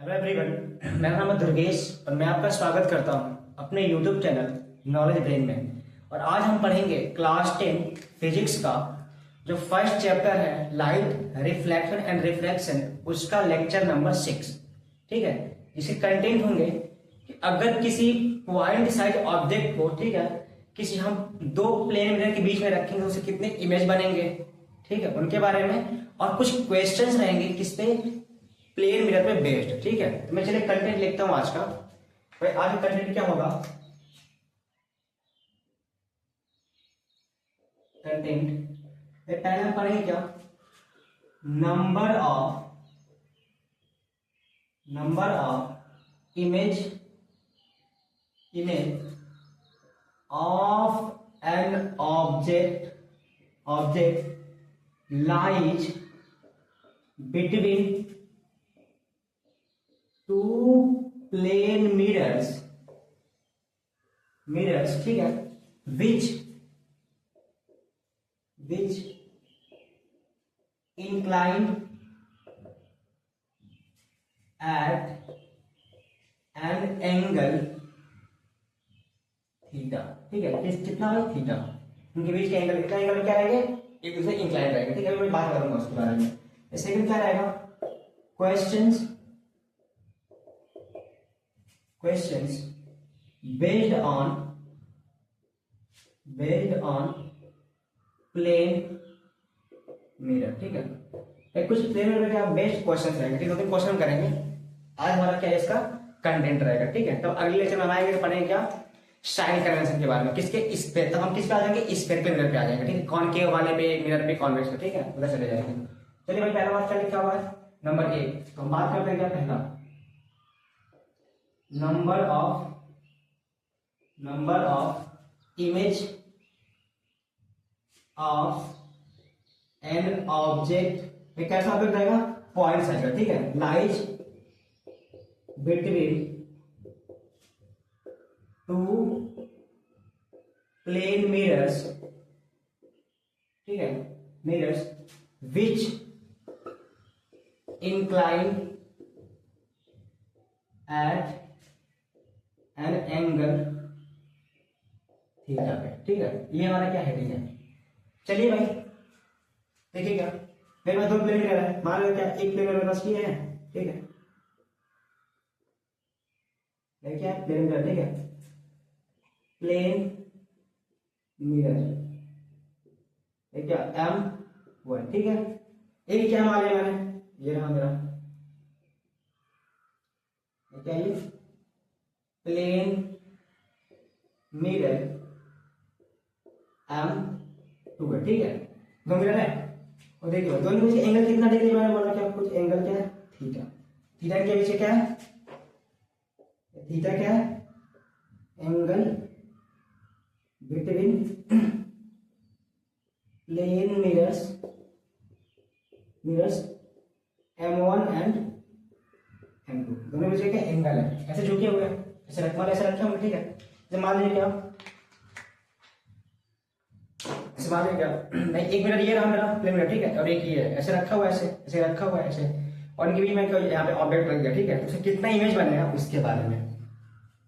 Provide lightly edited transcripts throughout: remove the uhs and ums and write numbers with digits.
Hello everyone, मेरा नाम है दुर्गेश और मैं आपका स्वागत करता हूं अपने यूट्यूब चैनल नॉलेज ब्रेन में। और आज हम पढ़ेंगे क्लास 10 फिजिक्स का जो फर्स्ट चैप्टर है लाइट रिफ्लेक्शन एंड रिफ्रैक्शन, उसका लेक्चर नंबर 6। ठीक है, इसके कंटेंट होंगे कि अगर किसी पॉइंट साइज ऑब्जेक्ट को, ठीक है, किसी हम दो प्लेन मिरर के बीच में रखेंगे तो उससे कितने इमेज बनेंगे, ठीक है, उनके बारे में। और कुछ क्वेश्चंस रहेंगे किस पे, प्लेन मिरर पे बेस्ड। ठीक है, तो मैं चलिए कंटेंट लिखता हूं आज का। भाई आज का कंटेंट क्या होगा? कंटेंट पहले हम पढ़ेंगे क्या, number of image of an object lies between two plane mirrors, ठीक है, which inclined at an angle theta. ठीक है, कितना है थीटा, उनके बीच का एंगल कितना, एंगल क्या रहेंगे, एक दूसरे इंक्लाइन रहेंगे। ठीक है, मैं बात करूंगा उसके बारे में। सेकंड क्या रहेगा, questions based on plane mirror. ठीक है, कुछ प्लेन मिरर के बेस्ट क्वेश्चन रहेंगे। ठीक है, तो क्वेश्चन करेंगे आज। हमारा क्या है, इसका कंटेंट रहेगा। ठीक है, तो अगले लेक्चर में हम आएंगे तो पढ़ेंगे क्या, साइन कन्वेंशन के बारे में। किसके, इस पे, तब हम किस पे आ जाएंगे, स्फेरिकल मिरर पे आ जाएंगे। ठीक है, कॉनकेव वाले पे मिरर पे, कॉन्वेक्स पे। ठीक है, उधर चले जाएंगे। चलिए भाई, पहला बात क्या लिखा हुआ है, नंबर 1। तो हम बात करते हैं क्या, पहला number of image of an object. कैसा ऑब्जेक्ट रहेगा, पॉइंट साइज का। ठीक है, lies between two plane mirrors. ठीक है, mirrors which incline at an angle theta पे। ठीक है, ये हमारा क्या हेडिंग है। चलिए भाई देखिए, क्या मेरे पास दो प्लेन मिरर है, मान लो क्या, एक प्लेन मेरे पास ये है। ठीक है, क्या है, प्लेन मिरर। ठीक है, प्लेन मिरर क्या, M1। ठीक है, एक क्या मान लिया मैंने, ये रहा मेरा, क्या ये प्लेन मिरर M2 है। ठीक है, दो मिरर है और देखिए दोनों के बीच एंगल कितना डिग्री मैंने बोला, क्या कुछ एंगल क्या है, थीटा। थीटा के बीच क्या है, थीटा क्या है, angle between plane mirrors M1 and M2, दोनों बीच क्या एंगल है, ऐसे झुके हुए हैं, ऐसे ऐसे रखे होंगे। ठीक है, जैसे मान लीजिए क्या, मान लीजिए क्या, नहीं, एक मिनट ये रहा मेरा प्लेन मिरर। ठीक है, और एक ये है, ऐसे रखा हुआ है, ऐसे रखा हुआ है, ऐसे, और इनके बीच में यहाँ पे ऑब्जेक्ट रख दिया। ठीक है, तो उससे कितना इमेज बनेगा उसके बारे में।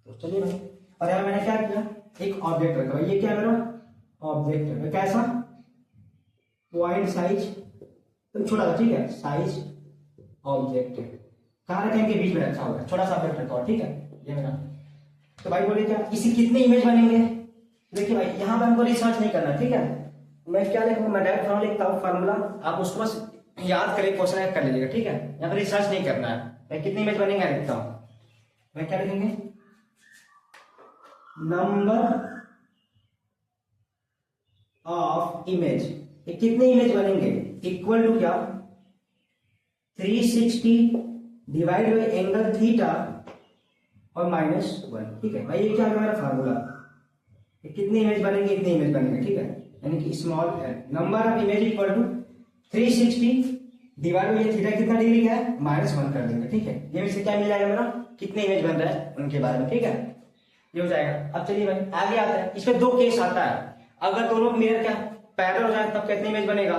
तो चलिए भाई, और यहाँ मैंने क्या किया, एक ऑब्जेक्ट रखा हुआ, ये क्या मेरा ऑब्जेक्ट है, कैसा, पॉइंट साइज तो छोटा सा। ठीक है, साइज ऑब्जेक्ट कहाँ रखें, इनके बीच में रखा हुआ है, छोटा सा ऑब्जेक्ट रखा हुआ। ठीक है, ये मेरा। तो भाई बोले क्या, इसी कितने इमेज बनेंगे। देखिए भाई, यहाँ पे हमको रिसर्च नहीं करना। ठीक है, मैं क्या लिखूंगा, मैं डायरेक्ट फॉर्मूला लिखता हूँ, फार्मूला आप उसको बस याद करें, क्वेश्चन कर लीजिएगा। ठीक है, यहाँ पे रिसर्च नहीं करना है। मैं कितनी इमेज बनेंगे लिखता हूँ, मैं क्या लिखेंगे, नंबर ऑफ इमेज, ये कितने इमेज बनेंगे, इक्वल टू क्या, 360 डिवाइड बाई एंगल थीटा और -1। ठीक है भाई, ये क्या है मेरा फार्मूला, कितनी इमेज बनेंगे, इतनी इमेज बनेंगे। ठीक है, यानी कि small number of image equal to 360 divide by theta कितना डिग्री का है, -1 कर देंगे। ठीक है, ये इससे क्या मिल जाएगा मेरा, कितने इमेज बन रहा है उनके बारे में। ठीक है, ये हो जाएगा। अब चलिए भाई आगे आते हैं, इसमें दो केस आता है, अगर दोनों मिरर क्या पैरेलल हो जाए तब कितनी इमेज बनेगा,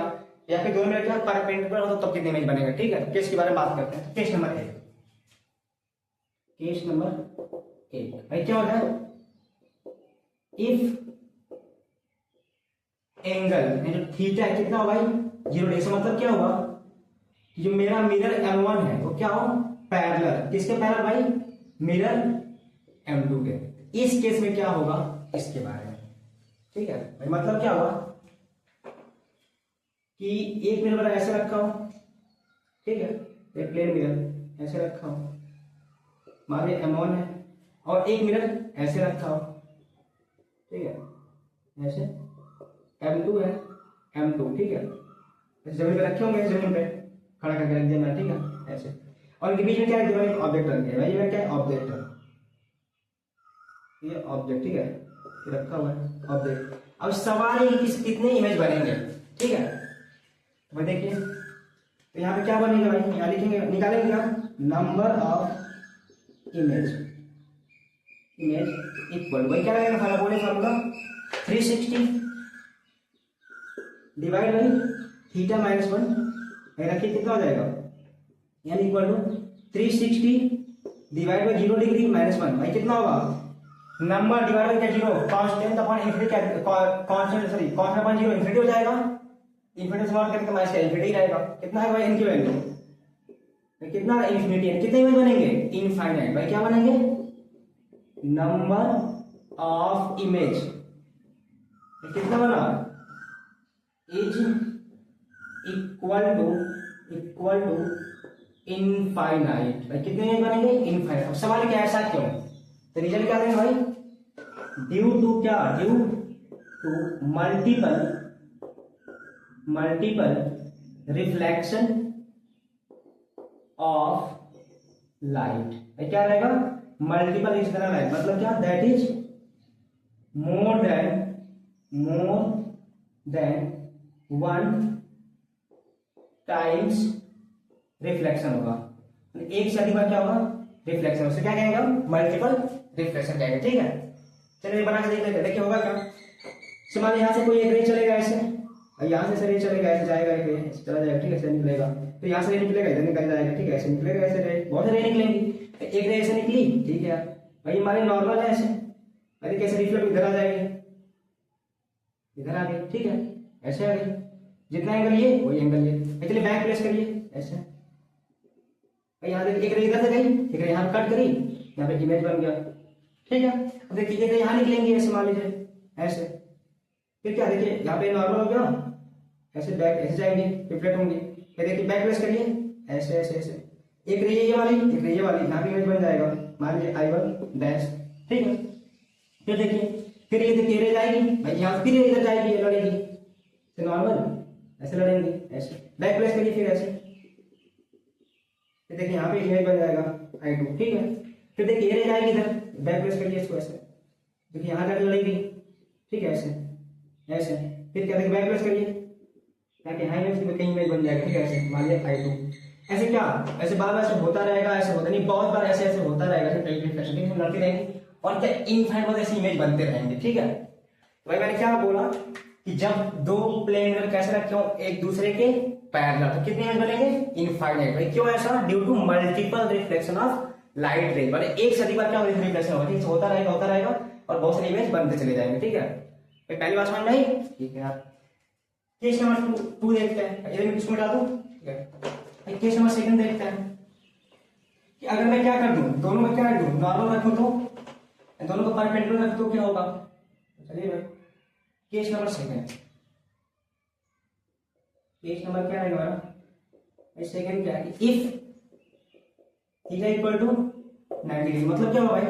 या फिर दोनों मिरर क्या परपेंडिकुलर हो तो तब कितनी इमेज बनेगा। ठीक है, केस के बारे में बात करते हैं। केस नंबर 1, केस नंबर 8 भाई क्या होता है, इफ एंगल जो थीटा है कितना होगा भाई 0 डिग्री। मतलब क्या होगा कि जो मेरा मिरर M1 है वो क्या हो पैरेलल, किसके पैरेलल भाई, मिरर M2 के। इस केस में क्या होगा इसके बारे में, ठीक है भाई। मतलब क्या हुआ कि एक मिरर ऐसे रखा हो, ठीक है, एक प्लेन मिरर ऐसे रखा हो, हमारे M1 है, और एक मिरर ऐसे रखा हो, ठीक है, ऐसे M2 है, M2, ठीक है, जमीन पे रखे होंगे, जमीन पे खड़ा करके रख दिया मैंने, ठीक है, ऐसे। और इनके बीच में क्या है, एक ऑब्जेक्ट रख दिया भाई, ये क्या है ऑब्जेक्ट है, ये ऑब्जेक्ट, ठीक है, ये रखा हुआ है ऑब्जेक्ट। अब सवाल है कि कितने इमेज बनेंगे, ठीक है, तो भाई देखिए, तो यहाँ पे क्या बनेगा भाई, यहाँ लिखेंगे, निकालेंगे क्या, number of image, image equal भाई क्या लगेगा, फार्मूला बोले, formula 360 divide by theta minus 1, रखिए कितना हो जाएगा, यानी equal to 360 divide by 0 degree minus 1, भाई कितना होगा, नंबर डिवाइड बाई क्या 0, constant upon infinity, constant sorry constant upon 0 infinity हो जाएगा, इंफिनिटी सॉल्व करके माइनस का इंफिनिटी रहेगा, कितना है भाई इनकी वैल्यू, कितना इंफिनिटी है, कितने इमेज बनेंगे, इनफाइनाइट, भाई क्या बनेंगे, नंबर ऑफ इमेज कितना बना, इज इक्वल टू इनफाइनाइट, भाई कितने इमेज बनेंगे, इनफाइनाइट। अब सवाल क्या ऐसा क्यों, तो रीजन क्या देंगे भाई, ड्यू टू क्या, due to multiple reflection of light, क्या रहेगा, मल्टीपल इस तरह लाइट, मतलब क्या, that is more than 1 times reflection होगा, एक से अधिक बार क्या होगा रिफ्लेक्शन, उसे क्या कहेंगे हम, मल्टीपल रिफ्लेक्शन कहेंगे, ठीक है। चलिए बना के देख लेते हैं, देखिए होगा क्या, मान यहाँ से कोई एक रे चलेगा ऐसे, और यहाँ से रे चलेगा ऐसे, जाएगा एक रे ऐसे चला जाएगा, ठीक है, ऐसे निकलेगा, तो यहाँ से रे निकलेगा इधर निकल जाएगा, ठीक है, ऐसे निकलेगा, ऐसे रे बहुत रे निकलेंगी, एक रे ऐसे निकली, ठीक है भाई, हमारे नॉर्मल है ऐसे, अरे कैसे रिफ्लेक्ट इधर आ जाएगी, इधर आ गई, ठीक है, ऐसे आ गई, जितना एंगल ये वही एंगल ये, चलिए बैक प्लेस करिए ऐसे, यहाँ देखिए एक रे इधर से गई, एक रे यहाँ कट करी, यहाँ पे इमेज बन गया, ठीक है। अब देखिए एक रे यहाँ निकलेंगे ऐसे, मान लीजिए ऐसे, फिर क्या देखिए यहाँ पे नॉर्मल हो गया, ऐसे बैक ऐसे जाएंगे, रिफ्लेक्ट होंगे, फिर देखिए बैक प्लेस करिए ऐसे ऐसे ऐसे, एक रे ये वाली, एक रे ये वाली, यहाँ पे इमेज बन जाएगा, मान लीजिए I1 डैश, ठीक है। फिर देखिए, फिर ये देखिए रे जाएगी भाई, यहाँ फिर इधर जाएगी, लड़ेगी, तो नॉर्मल ऐसे लड़ेंगे, ऐसे बैक प्लेस करिए फिर ऐसे, फिर देखिए यहाँ पे इमेज बन जाएगा I2, ठीक है। फिर देखिए रे जाएगी इधर, बैक प्लेस करिए इसको ऐसे, देखिए यहाँ जाकर लड़ेगी, ठीक है, ऐसे ऐसे, फिर क्या देखिए बैक प्लेस करिए, ताकि हाई इमेज में कहीं इमेज बन जाएगा, ठीक है, ऐसे मान लिया I2, ऐसे क्या, ऐसे बार बार ऐसे होता रहेगा, ऐसे होता नहीं, बहुत बार ऐसे ऐसे होता रहेगा, ऐसे रिफ्लेक्शन लड़ती रहेंगी, और क्या इनफाइनाइट ऐसे इमेज बनते रहेंगे, ठीक है। भाई मैंने क्या बोला कि जब दो प्लेन मिरर कैसे रखे हो एक दूसरे के पैरेलल, तो कितने इमेज बनेंगे, इनफाइनाइट। भाई क्यों ऐसा, due to multiple reflection of light ray, मतलब एक से अधिक बार क्या रिफ्लेक्शन होगा, ठीक है, होता रहेगा और बहुत सारे इमेज बनते चले जाएंगे, ठीक है। पहली बात समझ में आई, ठीक है यार। केस नंबर 2 देखते हैं, इधर मैं किसमें डाल दूं, ठीक है। केस नंबर 2 देखते हैं कि अगर मैं क्या कर दूं, दोनों में क्या रख दूं, नॉर्मल रखूं तो दोनों को परपेंडिकुलर रख दो, क्या होगा, चलिए भाई केस नंबर 2, केस नंबर क्या रहेगा हमारा, सेकंड क्या है, if theta equal to 90 degree, मतलब क्या हुआ भाई,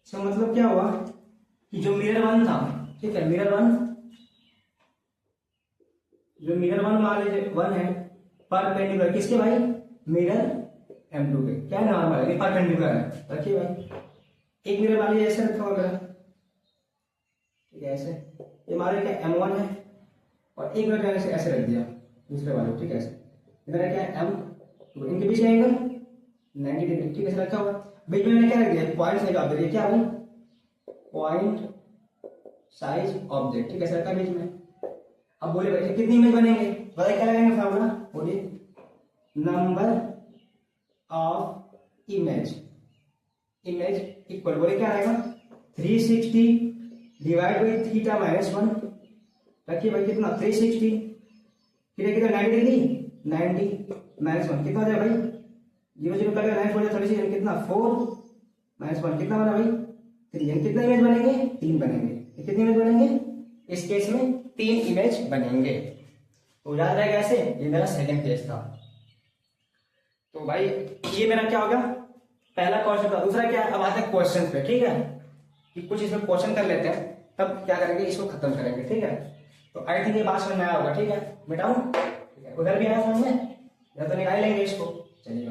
इसका मतलब क्या हुआ कि जो मिरर 1 था, ठीक है, मिरर 1 जो मिरर 1 मान लीजिए 1 है, परपेंडिकुलर किसके भाई, मिरर M2 के, क्या नॉर्मल है, परपेंडिकुलर है, रखिए भाई, एक मिरर मान लीजिए ऐसे रखा होगा, ठीक है, ऐसे, ये हमारे क्या M1 है, और एक मिनट ऐसे ऐसे रख दिया दूसरे वाले, ठीक है, ऐसे इधर क्या है M2, इनके बीच का एंगल 90 डिग्री, ठीक है, ऐसे रखा हुआ, बीच में मैंने क्या रख दिया, पॉइंट साइज ऑब्जेक्ट, क्या भाई पॉइंट साइज ऑब्जेक्ट, ठीक है, ऐसे रखा बीच में। अब बोले भाई कितनी इमेज बनेंगे, बताइए क्या लगेंगे फार्मूला, बोलिए, number of image image equal, बोले क्या आएगा 360 डिवाइड बाई थीटा माइनस 1। रखिए भाई कितना 360 फिर कितना 90 डिग्री 90 माइनस 1 कितना हो जाएगा भाई 0 0 कटेगा 9 4 36 कितना 4 माइनस 1 कितना बना भाई 3। यानी कितने इमेज बनेंगे 3 बनेंगे। कितने इमेज बनेंगे इस केस में 3 इमेज बनेंगे। तो याद रहेगा ऐसे। ये मेरा सेकंड केस था। तो भाई ये मेरा क्या हो गया पहला क्वेश्चन था। दूसरा क्या अब आते हैं क्वेश्चन पे, ठीक है कि कुछ इसमें क्वेश्चन कर लेते हैं तब क्या करेंगे इसको खत्म करेंगे, ठीक है। तो आई थिंक ये बात समझ में आया होगा, ठीक है मिटाऊं, ठीक है उधर भी आया समझ में या तो निकाल लेंगे इसको। चलिए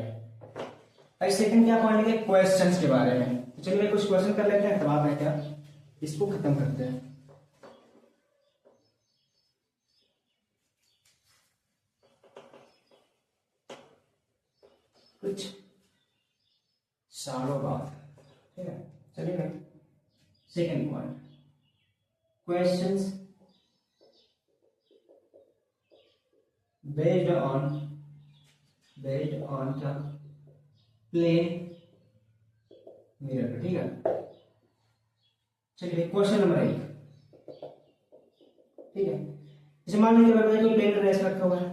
भाई सेकंड क्या पॉइंट है क्वेश्चंस के बारे में। तो चलिए भाई कुछ क्वेश्चन कर लेते हैं तब बाद में क्या इसको खत्म करते हैं। कुछ सालों बाद, ठीक है। चलिए भाई second point questions based on the plane mirror, ठीक है। चलिए क्वेश्चन नंबर 1, ठीक है। जैसे मान लीजिए कोई प्लेन मिरर ऐसा रखा हुआ है,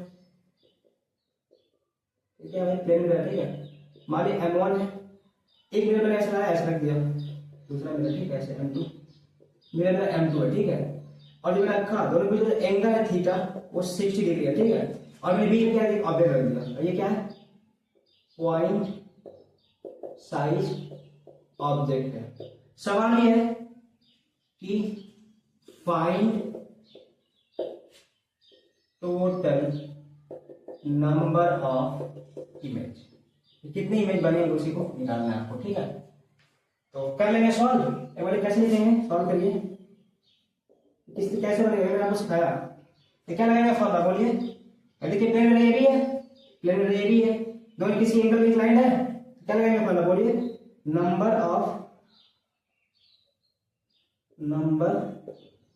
ठीक है भाई प्लेन मिरर, ठीक है। मान लीजिए M1 है, एक मिरर मैंने ऐसा लाया ऐसा रख दिया, दूसरा मिरर ठीक है ऐसे M2, मिरर में M2 है, ठीक है। और जो मैंने रखा दोनों में जो एंगल है थीटा वो 60 डिग्री है, ठीक है। और मैंने बीच में क्या है ऑब्जेक्ट रख दिया, और ये क्या है पॉइंट साइज ऑब्जेक्ट है। सवाल ये है कि find total number of image, कितनी इमेज बनेगी उसी को निकालना है आपको, ठीक है। तो कर लेंगे सॉल्व। एक बार कैसे लिखेंगे सॉल्व करिए, किस कैसे बनेगा मैंने आपको सिखाया। तो क्या लगेगा फॉर्मूला बोलिए। देखिए प्लेन में ये भी है, प्लेन में ये भी है, दोनों किसी एंगल में इंक्लाइंड है, क्या लगेगा फॉर्मूला बोलिए। नंबर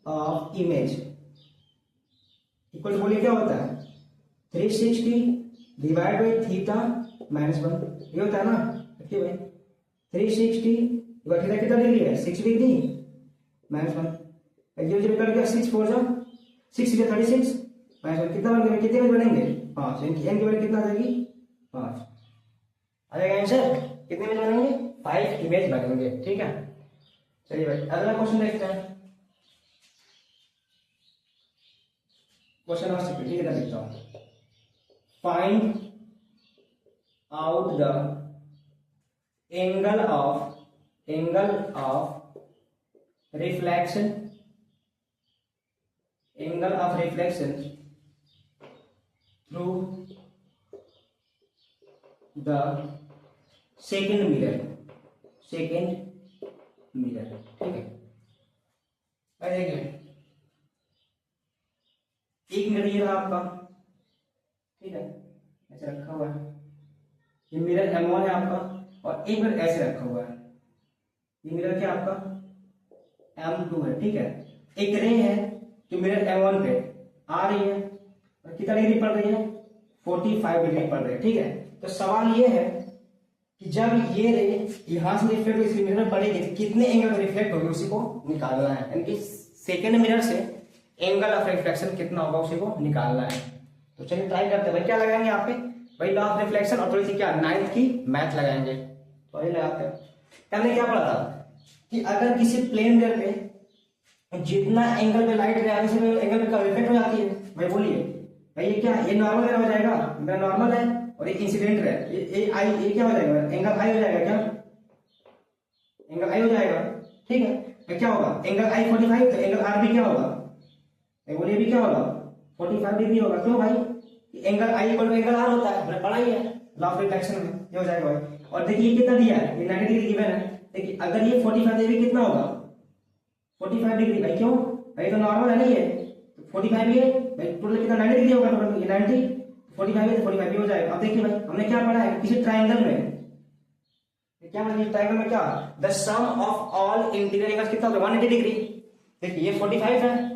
ऑफ इमेज इक्वल बोलिए क्या होता है 360 डिवाइड बाई थीटा माइनस 1, ये होता है ना। देखिए भाई 360 डिवाइड थीटा कितना डिग्री है 6 डिग्री माइनस 1, 0 0 कट गया 6 4 जा 6 से 36 माइनस 1 कितना बनेगा, कितने इमेज बनेंगे 5। एन की वैल्यू कितना आ जाएगी 5 आ जाएगा आंसर। कितने इमेज बनेंगे 5 इमेज बनेंगे, ठीक है। चलिए भाई अगला क्वेश्चन देखते हैं। क्वेश्चन नंबर 6, ठीक है देखता हूं। Find out the angle of reflection through the second mirror, ठीक है। देखिए एक मिरर ये रहा आपका, ठीक है ऐसे रखा हुआ है, ये मिरर M1 है आपका, और एक मिरर ऐसे रखा हुआ है, ये मिरर क्या आपका M2 है, ठीक है। एक रे है जो मिरर M1 पे आ रही है और कितना डिग्री पड़ रही है 45 डिग्री पड़ रही है, ठीक है। तो सवाल ये है कि जब ये रे यहां से रिफ्लेक्ट इस मिरर में पड़ेगी तो कितने एंगल में रिफ्लेक्ट होगी उसी को निकालना है, यानी कि सेकंड मिरर से एंगल ऑफ रिफ्लेक्शन कितना होगा उसी को निकालना है। तो चलिए ट्राई करते हैं भाई। क्या लगाएंगे यहाँ पे भाई लॉ ऑफ रिफ्लेक्शन और थोड़ी सी क्या 9th की मैथ लगाएंगे। तो ये लगाते हैं। हमने क्या पढ़ा था कि अगर किसी प्लेन मिरर पे जितना एंगल पे लाइट है उसी एंगल पे रिफ्लेक्ट हो जाती है। भाई बोलिए भाई ये क्या ये नॉर्मल हो जाएगा, मेरा नॉर्मल है और ये इंसिडेंट है, ये आई ये क्या हो जाएगा एंगल आई हो जाएगा, क्या एंगल आई हो जाएगा, ठीक है। तो क्या होगा एंगल आई 45 तो एंगल आर भी क्या होगा बोलिए भी क्या होगा 45 डिग्री होगा। क्यों भाई angle i equal to angle r होता है, मैंने पढ़ा ही है लॉ ऑफ रिफ्लेक्शन में, ये हो जाएगा भाई। और देखिए ये कितना दिया है ये 90 डिग्री गिवन है। देखिए अगर ये 45 डिग्री कितना होगा 45 डिग्री भाई, क्यों भाई तो नॉर्मल है ना ये, तो 45 ये भाई टोटल कितना 90 डिग्री होगा टोटल, ये 90 45 है तो 45 भी हो जाएगा। अब देखिए भाई हमने क्या पढ़ा है किसी ट्रायंगल में क्या पढ़ा, ट्रायंगल में क्या the sum of all interior angles कितना होगा 180 डिग्री। देखिए ये 45 है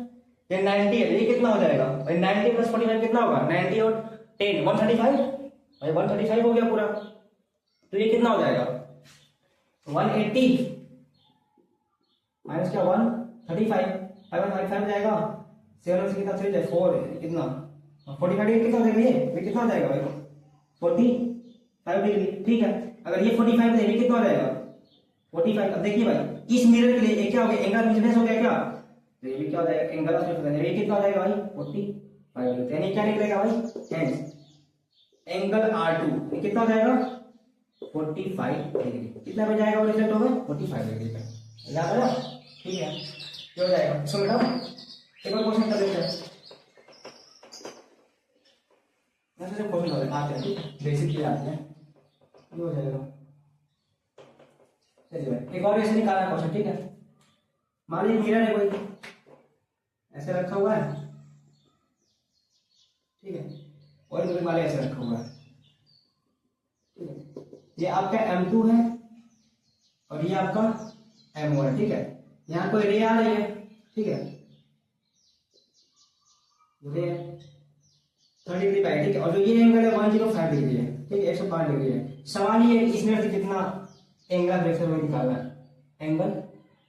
ये 90 है, ये कितना हो जाएगा भाई 90 प्लस 45 कितना होगा 90 और 10 135 भाई 135 हो गया पूरा। तो ये कितना हो जाएगा 180 माइनस क्या 135, 5 जाएगा, 7 से कितना 3 जाए 4 कितना 45 कितना हो जाएगा, ये कितना हो जाएगा भाई 45 डिग्री। ठीक है, अगर ये 45 है ये कितना हो जाएगा 45। अब देखिए भाई इस मिरर के लिए ये क्या हो गया, एंगल ऑफ इंसिडेंस हो गया क्या, तो ये भी क्या हो जाएगा एंगल ऑफ इंसिडेंस, ये कितना हो जाएगा भाई 45, यानी क्या निकलेगा भाई एंगल R2 ये कितना हो जाएगा 45 डिग्री। कितना पे जाएगा वो रिजल्ट होगा 45 डिग्री पे, याद है। ठीक है, ये हो जाएगा। इसको बेटा एक और क्वेश्चन कर लेते हैं, ऐसे जो क्वेश्चन होते आते हैं, ठीक है, बेसिक के आते हैं, ये हो जाएगा। चलिए भाई एक और ऐसे निकालना क्वेश्चन, ठीक है। मान लीजिए मिरर है कोई ऐसे रखा हुआ है, ठीक है, और मिरर वाले ऐसे रखा हुआ है, ठीक है। ये आपका M2 है और ये आपका M1 है, ठीक है। यहाँ कोई रे आ रही है, ठीक है, रे 30 डिग्री पे, ठीक है, और जो ये एंगल है 105 डिग्री है, ठीक है, 105 डिग्री है। सवाल ये इसमें से कितना एंगल ऑफ रिफ्लेक्शन वही निकालना है, एंगल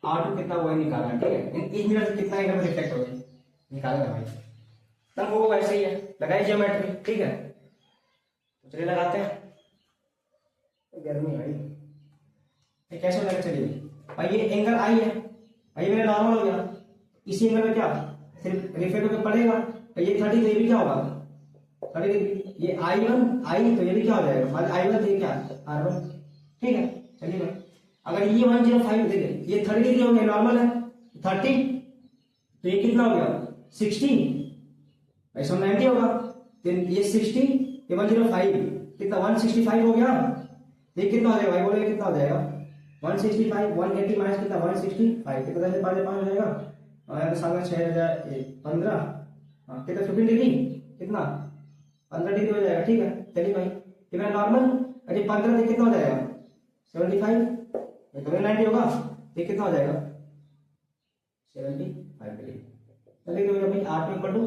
R2 कितना वही निकालना है, ठीक है। इस मिरर से कितना एंगल में रिफ्लेक्ट होगी निकालना है भाई, तब वो वैसे ही है, लगाए जियोमेट्री, ठीक है। तो चलिए लगाते हैं, गर्मी भाई ये कैसे लगा, चलिए भाई ये एंगल आई है, भाई मेरा नॉर्मल हो गया, इसी एंगल में क्या सिर्फ रिफ्लेक्ट होकर पड़ेगा, ये 30 तो ये भी क्या होगा 30 डिग्री, ये I1 आई तो ये भी क्या हो जाएगा मतलब I1 तो ये क्या R1, ठीक है। चलिए भाई अगर ये 105 देखिए ये 30 डिग्री हो गया, नॉर्मल है 30, तो ये कितना हो गया 60, ऐसा 90 होगा, तो ये 60 ये 105 कितना 165 हो गया, ये कितना हो जाएगा भाई बोलो, कितना हो जाएगा 165, 180 माइनस कितना 165 कितना 5 हो जाएगा, और यहाँ पे सामने 6,015 हाँ कितना 15 डिग्री कितना 15 डिग्री हो जाएगा, ठीक है। चलिए भाई ये मेरा नॉर्मल, अरे 15 कितना हो जाएगा 75, तो 90 होगा, ये कितना हो जाएगा 75 डिग्री। चलिए भाई R2 इक्वल टू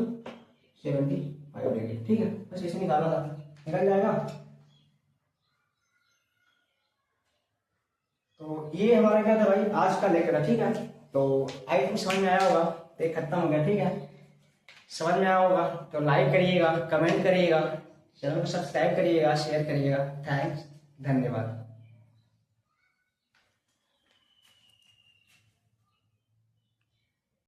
75 डिग्री, ठीक है, बस इसे निकालना था, निकल जाएगा। तो ये हमारा क्या था भाई आज का लेक्चर है, ठीक है। तो आई थिंक समझ में आया होगा, तो खत्म हो गया, ठीक है। समझ में आया होगा तो लाइक करिएगा, कमेंट करिएगा, चैनल को सब्सक्राइब करिएगा, शेयर करिएगा। थैंक्स, धन्यवाद।